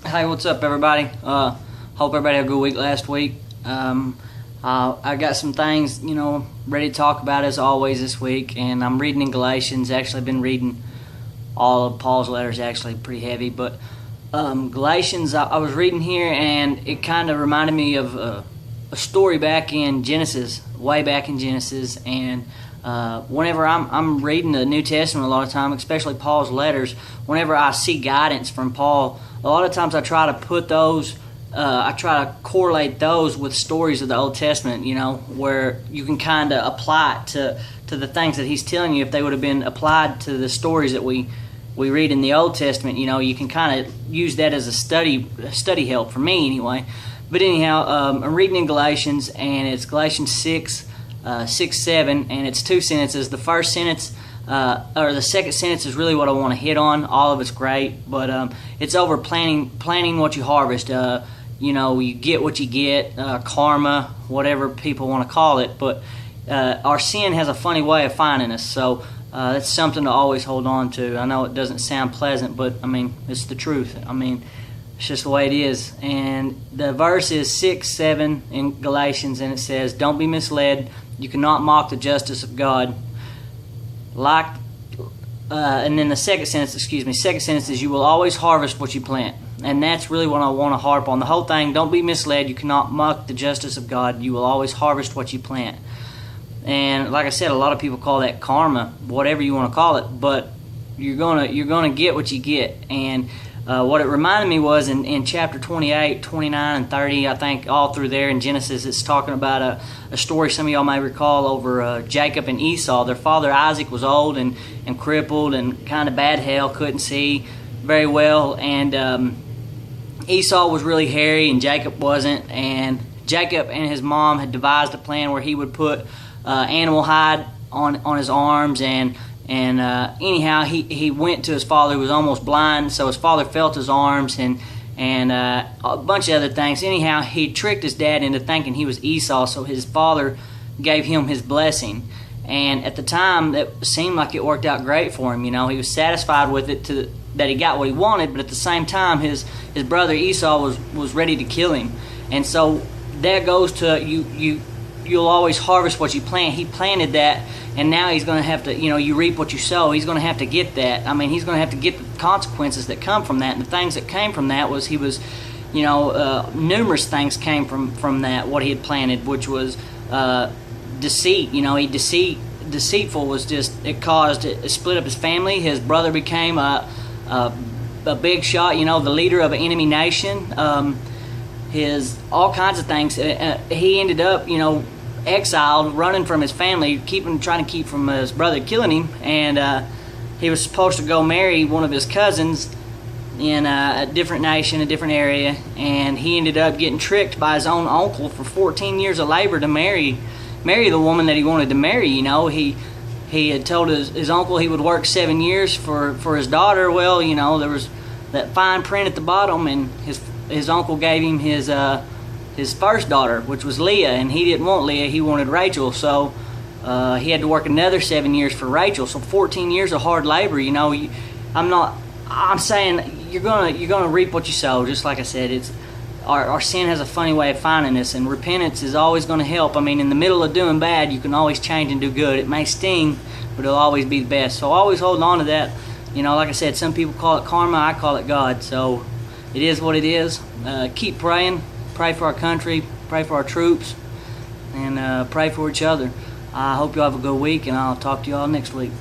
Hey, what's up, everybody? Hope everybody had a good week last week. I got some things, ready to talk about as always this week, and I'm reading in Galatians. Actually, I've been reading all of Paul's letters, actually pretty heavy, but Galatians, I was reading here, and it kind of reminded me of a story back in Genesis, way back in Genesis, and whenever I'm reading the New Testament a lot of time, especially Paul's letters, whenever I see guidance from Paul, a lot of times I try to put those, I try to correlate those with stories of the Old Testament, where you can kind of apply it to the things that he's telling you. If they would have been applied to the stories that we read in the Old Testament, you can kind of use that as a study help for me anyway. But anyhow, I'm reading in Galatians, and it's Galatians 6:7, and it's two sentences. The first sentence, or the second sentence, is really what I want to hit on. All of it's great, but it's over planting what you harvest. You get what you get, karma, whatever people want to call it. But our sin has a funny way of finding us, so that's something to always hold on to. I know it doesn't sound pleasant, but it's the truth. It's just the way it is. And the verse is 6:7 in Galatians, and it says, "Don't be misled. You cannot mock the justice of God." And then the second sentence is, "You will always harvest what you plant." And that's really what I want to harp on. The whole thing, don't be misled. You cannot mock the justice of God. You will always harvest what you plant. And like I said, a lot of people call that karma, whatever you want to call it, but you're gonna get what you get. And what it reminded me was in chapter 28, 29, and 30, I think all through there in Genesis, it's talking about a story some of y'all may recall over Jacob and Esau. Their father Isaac was old and crippled and kind of bad hell, couldn't see very well, and Esau was really hairy and Jacob wasn't, and Jacob and his mom had devised a plan where he would put animal hide on his arms, and anyhow, he went to his father, who was almost blind, so his father felt his arms and a bunch of other things. Anyhow, he tricked his dad into thinking he was Esau, so his father gave him his blessing. And at the time, that seemed like it worked out great for him. He was satisfied with it that he got what he wanted, but at the same time, his brother Esau was ready to kill him. And so that goes to you'll always harvest what you plant. He planted that, and now he's going to have to, you reap what you sow. He's going to have to get that. He's going to have to get the consequences that come from that. And the things that came from that was numerous things came from that, what he had planted, which was deceit. Deceitful was just, it split up his family. His brother became a big shot, the leader of an enemy nation. His all kinds of things. He ended up, exiled, running from his family, trying to keep from his brother killing him, and he was supposed to go marry one of his cousins in a different nation, a different area, and he ended up getting tricked by his own uncle for 14 years of labor to marry the woman that he wanted to marry. He had told his uncle he would work 7 years for his daughter. Well, there was that fine print at the bottom, and his uncle gave him his first daughter, which was Leah, and he didn't want Leah, he wanted Rachel, so he had to work another 7 years for Rachel. So 14 years of hard labor. I'm saying you're gonna reap what you sow. Just like I said, it's our sin has a funny way of finding us, and repentance is always going to help. In the middle of doing bad, you can always change and do good. It may sting, but it'll always be the best. So always hold on to that. Like I said, some people call it karma, I call it God. So it is what it is. Keep praying. Pray for our country, pray for our troops, and pray for each other. I hope you all have a good week, and I'll talk to you all next week.